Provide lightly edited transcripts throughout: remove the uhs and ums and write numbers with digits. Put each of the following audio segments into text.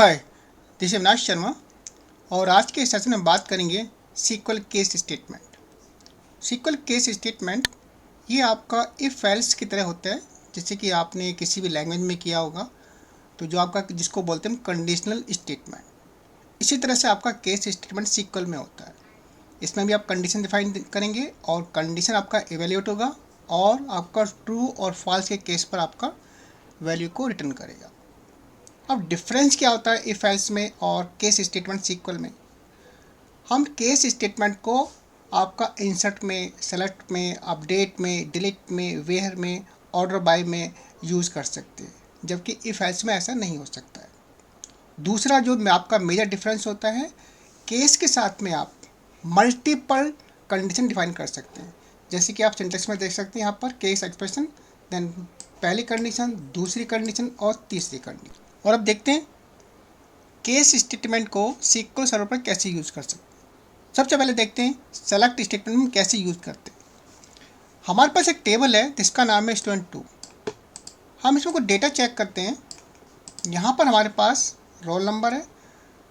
Hi, this is Avinash Sharma और आज के सेशन में बात करेंगे SQL case statement. SQL case statement ये आपका इफ एल्स की तरह होता है, जैसे कि आपने किसी भी लैंग्वेज में किया होगा, तो जो आपका जिसको बोलते हैं कंडीशनल स्टेटमेंट। इसी तरह से आपका केस स्टेटमेंट सीक्वल में होता है। इसमें भी आप कंडीशन डिफाइन करेंगे और कंडीशन आपका इवेल्यूएट होगा और आपका ट्रू और फॉल्स के केस पर आपका वैल्यू को रिटर्न करेगा। अब डिफरेंस क्या होता है इफ एल्स में और केस स्टेटमेंट सीक्वल में? हम केस स्टेटमेंट को आपका इंसर्ट में, सेलेक्ट में, अपडेट में, डिलीट में, वेयर में, ऑर्डर बाय में यूज़ कर सकते हैं, जबकि इफ एल्स में ऐसा नहीं हो सकता है। दूसरा जो आपका मेजर डिफरेंस होता है, केस के साथ में आप मल्टीपल कंडीशन डिफाइन कर सकते हैं। जैसे कि आप सिंटेक्स में देख सकते हैं यहाँ पर केस एक्सप्रेशन, देन पहली कंडीशन, दूसरी कंडीशन और तीसरी कंडीशन। और अब देखते हैं केस स्टेटमेंट को सीक्वल सर्वर पर कैसे यूज़ कर सकते हैं। सबसे पहले देखते हैं सेलेक्ट स्टेटमेंट में कैसे यूज़ करते हैं। हमारे पास एक टेबल है जिसका नाम है स्टूडेंट 2। हम इसमें कुछ डेटा चेक करते हैं। यहाँ पर हमारे पास रोल नंबर है,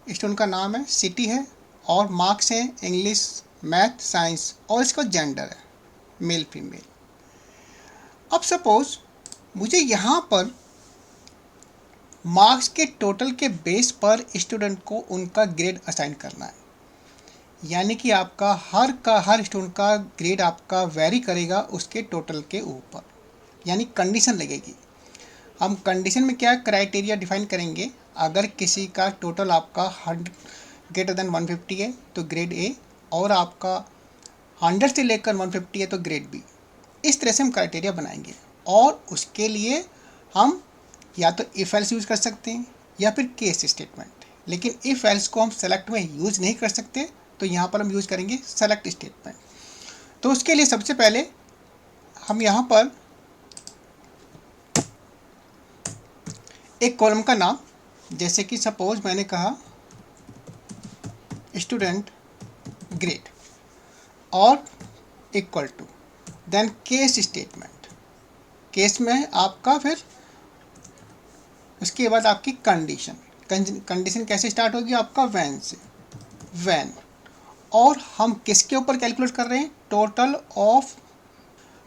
स्टूडेंट का नाम है, सिटी है और मार्क्स हैं इंग्लिश, मैथ, साइंस और इसका जेंडर है मेल फीमेल। अब सपोज मुझे यहाँ पर मार्क्स के टोटल के बेस पर स्टूडेंट को उनका ग्रेड असाइन करना है, यानी कि आपका हर स्टूडेंट का ग्रेड आपका वेरी करेगा उसके टोटल के ऊपर, यानी कंडीशन लगेगी। हम कंडीशन में क्या क्राइटेरिया डिफाइन करेंगे? अगर किसी का टोटल आपका 100 ग्रेटर देन 150 है तो ग्रेड ए, और आपका 100 से लेकर 150 है तो ग्रेड बी। इस तरह से हम क्राइटेरिया बनाएंगे और उसके लिए हम या तो इफ एल्स यूज़ कर सकते हैं या फिर केस स्टेटमेंट। लेकिन इफ एल्स को हम सेलेक्ट में यूज़ नहीं कर सकते, तो यहाँ पर हम यूज़ करेंगे सेलेक्ट स्टेटमेंट। तो उसके लिए सबसे पहले हम यहाँ पर एक कॉलम का नाम, जैसे कि सपोज मैंने कहा स्टूडेंट ग्रेड और equal to, then case statement. Case में आपका फिर उसके बाद आपकी कंडीशन कैसे स्टार्ट होगी? आपका वैन से, वैन। और हम किसके ऊपर कैलकुलेट कर रहे हैं?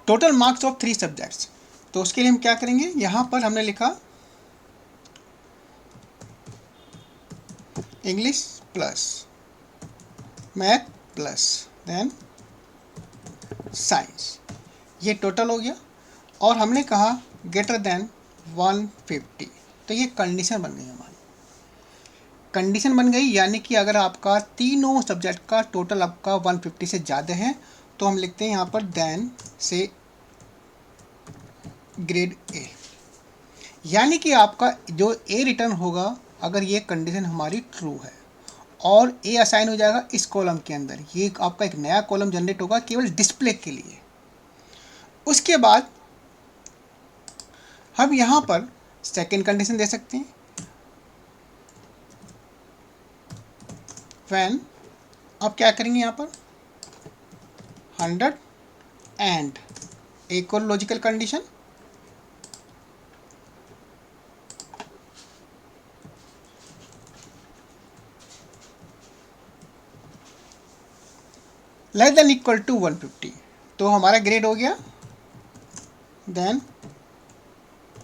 Total marks of 3 subjects. तो उसके लिए हम क्या करेंगे? यहाँ पर हमने लिखा English plus math plus then science, ये टोटल हो गया। और हमने कहा ग्रेटर देन 150, तो ये कंडीशन बन गई हमारी। कंडीशन बन गई यानी कि अगर आपका तीनों सब्जेक्ट का टोटल आपका 150 से ज़्यादा है तो हम लिखते हैं यहाँ पर देन से ग्रेड ए, यानी कि आपका जो ए रिटर्न होगा अगर ये कंडीशन हमारी ट्रू है, और ए असाइन हो जाएगा इस कॉलम के अंदर। ये आपका एक नया कॉलम जनरेट होगा केवल डिस्प्ले के लिए। उसके बाद हम यहाँ पर सेकेंड कंडीशन दे सकते हैं, वैन। अब क्या करेंगे यहाँ पर 100 एंड एक और logical condition, less than equal to 150। तो हमारा ग्रेड हो गया देन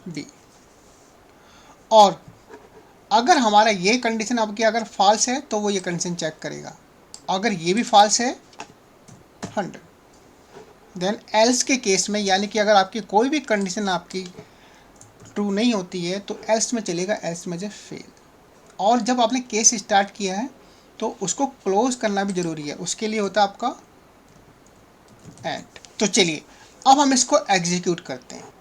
बी। और अगर हमारा ये कंडीशन आपकी अगर फॉल्स है तो वो ये कंडीशन चेक करेगा, अगर ये भी फॉल्स है 100। देन एल्स के केस में, यानी कि अगर आपकी कोई भी कंडीशन आपकी ट्रू नहीं होती है तो एल्स में चलेगा, एल्स में जो फेल। और जब आपने केस स्टार्ट किया है तो उसको क्लोज करना भी ज़रूरी है, उसके लिए होता है आपका एंड। तो चलिए अब हम इसको एग्जीक्यूट करते हैं।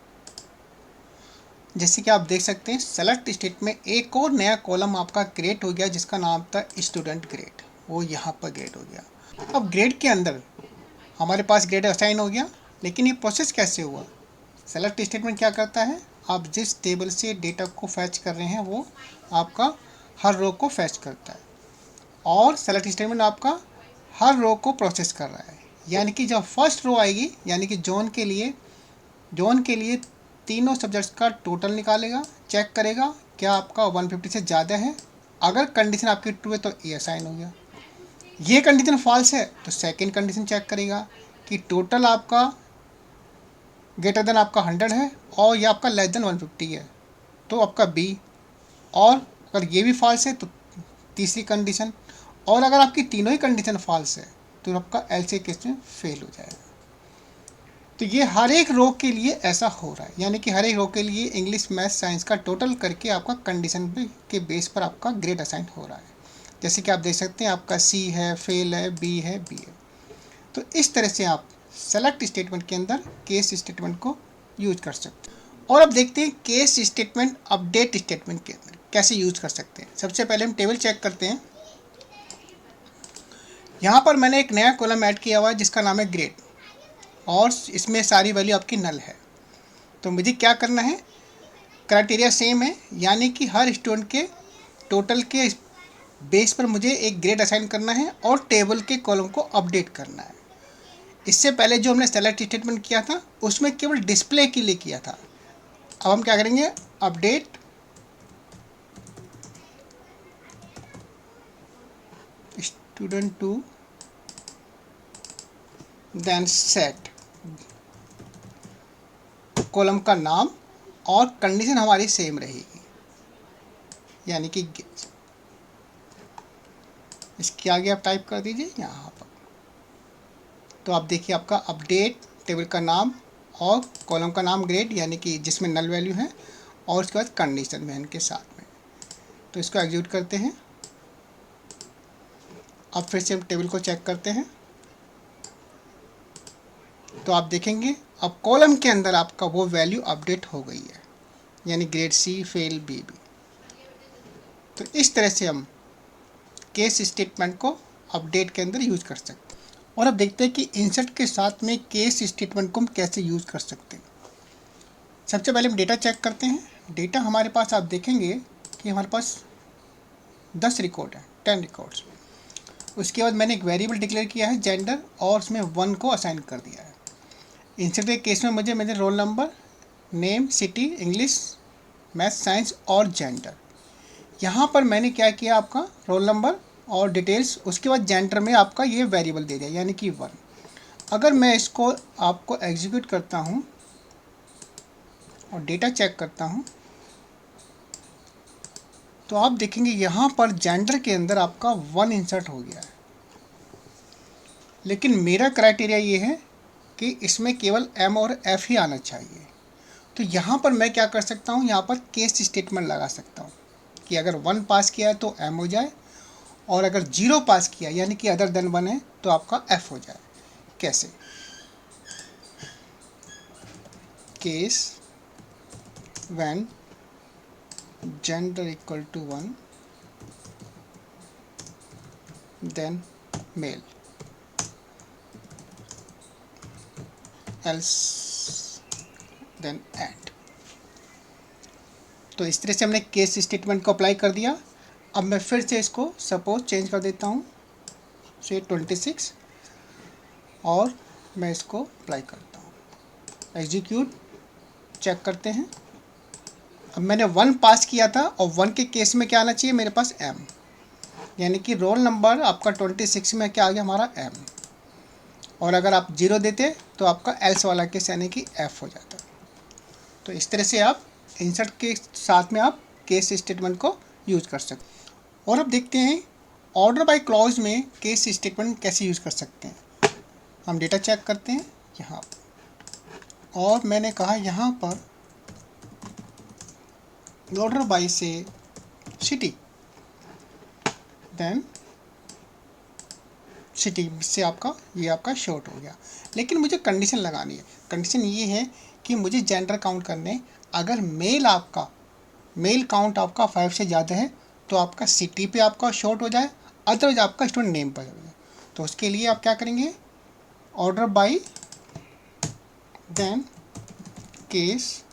जैसे कि आप देख सकते हैं सेलेक्ट स्टेट में एक और नया कॉलम आपका क्रिएट हो गया जिसका नाम था स्टूडेंट ग्रेड, वो यहाँ पर ग्रेड हो गया। अब ग्रेड के अंदर हमारे पास ग्रेड असाइन हो गया, लेकिन ये प्रोसेस कैसे हुआ? सेलेक्ट स्टेटमेंट क्या करता है? आप जिस टेबल से डेटा को फैच कर रहे हैं वो आपका हर रो को फैच करता है, और सेलेक्ट स्टेटमेंट आपका हर रो को प्रोसेस कर रहा है। यानी कि जब फर्स्ट रो आएगी, यानी कि जोन के लिए तीनों सब्जेक्ट्स का टोटल निकालेगा, चेक करेगा क्या आपका 150 से ज़्यादा है अगर कंडीशन आपकी ट्रू है तो ए असाइन हो गया। ये कंडीशन फॉल्स है तो सेकेंड कंडीशन चेक करेगा कि टोटल आपका ग्रेटर देन आपका 100 है और ये आपका लेस देन 150 है, तो आपका बी। और अगर ये भी फॉल्स है तो तीसरी कंडीशन। और अगर आपकी तीनों ही कंडीशन फॉल्स है तो आपका एल से केस में फेल हो जाएगा। तो ये हर एक रो के लिए ऐसा हो रहा है, यानी कि हर एक रो के लिए इंग्लिश मैथ साइंस का टोटल करके आपका कंडीशन के बेस पर आपका ग्रेड असाइन हो रहा है। जैसे कि आप देख सकते हैं आपका सी है, फेल है, बी है, बी है। तो इस तरह से आप सेलेक्ट स्टेटमेंट के अंदर केस स्टेटमेंट को यूज कर सकते हैं। और अब देखते हैं केस स्टेटमेंट अपडेट स्टेटमेंट के अंदर कैसे यूज कर सकते हैं। सबसे पहले हम टेबल चेक करते हैं। यहाँ पर मैंने एक नया कॉलम ऐड किया हुआ है जिसका नाम है ग्रेड, और इसमें सारी वैल्यू आपकी नल है। तो मुझे क्या करना है, क्राइटेरिया सेम है, यानी कि हर स्टूडेंट के टोटल के बेस पर मुझे एक ग्रेड असाइन करना है और टेबल के कॉलम को अपडेट करना है। इससे पहले जो हमने सेलेक्ट स्टेटमेंट किया था उसमें केवल डिस्प्ले के लिए किया था। अब हम क्या करेंगे, update student to then set column का नाम और कंडीशन हमारी सेम रहेगी, यानी कि इसके आगे आप टाइप कर दीजिए यहाँ पर। तो आप देखिए आपका अपडेट टेबल का नाम और कॉलम का नाम ग्रेड, यानी कि जिसमें नल वैल्यू है, और उसके बाद कंडीशन में इनके साथ में। तो इसको एग्जीक्यूट करते हैं। अब फिर से हम टेबल को चेक करते हैं। तो आप देखेंगे अब कॉलम के अंदर आपका वो वैल्यू अपडेट हो गई है, यानी grade C, fail, B B. तो इस तरह से हम केस स्टेटमेंट को अपडेट के अंदर यूज कर सकते हैं। और अब देखते हैं कि इंसर्ट के साथ में केस स्टेटमेंट को हम कैसे यूज कर सकते हैं। सबसे पहले हम डेटा चेक करते हैं। डेटा हमारे पास आप देखेंगे कि हमारे पास 10 रिकॉर्ड है, 10 रिकॉर्ड्स। उसके बाद मैंने एक वेरिएबल डिक्लेयर किया है जेंडर, और उसमें 1 को असाइन कर दिया है। इंसर्ट के केस में मुझे मेरे roll number, name, city, English, math, science और जेंडर। यहाँ पर मैंने क्या किया, आपका रोल नंबर और डिटेल्स, उसके बाद जेंडर में आपका ये वेरिएबल दे दिया, यानी कि 1। अगर मैं इसको आपको एग्जीक्यूट करता हूँ और डेटा चेक करता हूँ तो आप देखेंगे यहाँ पर जेंडर के अंदर आपका 1 इंसर्ट हो गया है। लेकिन मेरा क्राइटेरिया ये है कि इसमें केवल एम और एफ ही आना चाहिए। तो यहाँ पर मैं क्या कर सकता हूँ, यहाँ पर केस स्टेटमेंट लगा सकता हूँ कि अगर 1 पास किया है तो एम हो जाए, और अगर 0 पास किया यानी कि अदर देन 1 है तो आपका एफ हो जाए। कैसे, case when gender equal to 1 then male, else then eight. तो इस तरह से हमने केस स्टेटमेंट को अप्लाई कर दिया। अब मैं फिर से इसको सपोज चेंज कर देता हूँ से 26, और मैं इसको अप्लाई करता हूँ। एग्जीक्यूट चेक करते हैं। अब मैंने 1 पास किया था, और 1 के केस में क्या आना चाहिए मेरे पास, एम, यानी कि रोल नंबर आपका 26 में क्या आ गया हमारा, एम। और अगर आप 0 देते तो आपका एल्स वाला केस यानी कि एफ हो जाता। तो इस तरह से आप इंसर्ट के साथ में आप केस स्टेटमेंट को यूज कर सकते हैं। और अब देखते हैं ऑर्डर बाय क्लॉज में केस स्टेटमेंट कैसे यूज कर सकते हैं। हम डेटा चेक करते हैं यहाँ पर, और मैंने कहा यहाँ पर ऑर्डर बाय से सिटी, देन सिटी से आपका ये आपका शॉर्ट हो गया। लेकिन मुझे कंडीशन लगानी है। कंडीशन ये है कि मुझे जेंडर काउंट करने, अगर मेल काउंट आपका 5 से ज़्यादा है तो आपका सिटी पे आपका शॉर्ट हो जाए, अदरवाइज आपका स्टूडेंट नेम पर हो जाए। तो उसके लिए आप क्या करेंगे, ऑर्डर बाय देन केस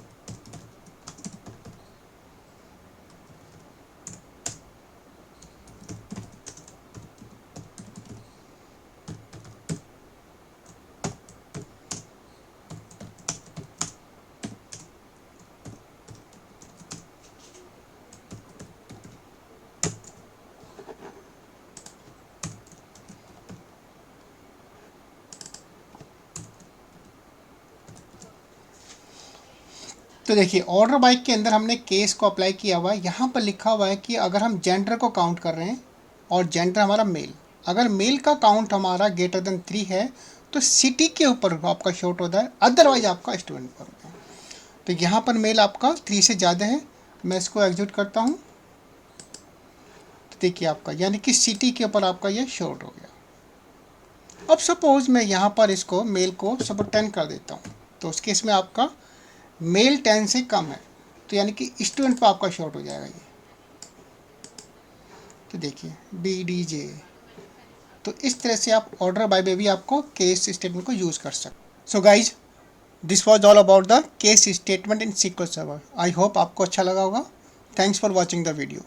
तो देखिए ऑर्डर बाय के अंदर हमने केस को अप्लाई किया हुआ है। यहाँ पर लिखा हुआ है कि अगर हम जेंडर को काउंट कर रहे हैं और जेंडर हमारा मेल, अगर मेल का काउंट हमारा ग्रेटर देन 3 है तो सिटी के ऊपर आपका शॉर्ट होता है, अदरवाइज आपका स्टूडेंट पर होता है। तो यहाँ पर मेल आपका 3 से ज़्यादा है, मैं इसको एग्जीक्यूट करता हूँ तो देखिए आपका यानी कि सिटी के ऊपर आपका ये शॉर्ट हो गया। अब सपोज मैं यहाँ पर इसको मेल को सपोज 10 कर देता हूँ, तो उस केस में आपका मेल 10 से कम है, तो यानी कि स्टूडेंट पर आपका शॉर्ट हो जाएगा ये। तो देखिए BDJ। तो इस तरह से आप ऑर्डर बाय में भी आपको केस स्टेटमेंट को यूज़ कर सकते। So guys, this was all about the case statement in SQL server. I hope आपको अच्छा लगा होगा। Thanks for watching the video.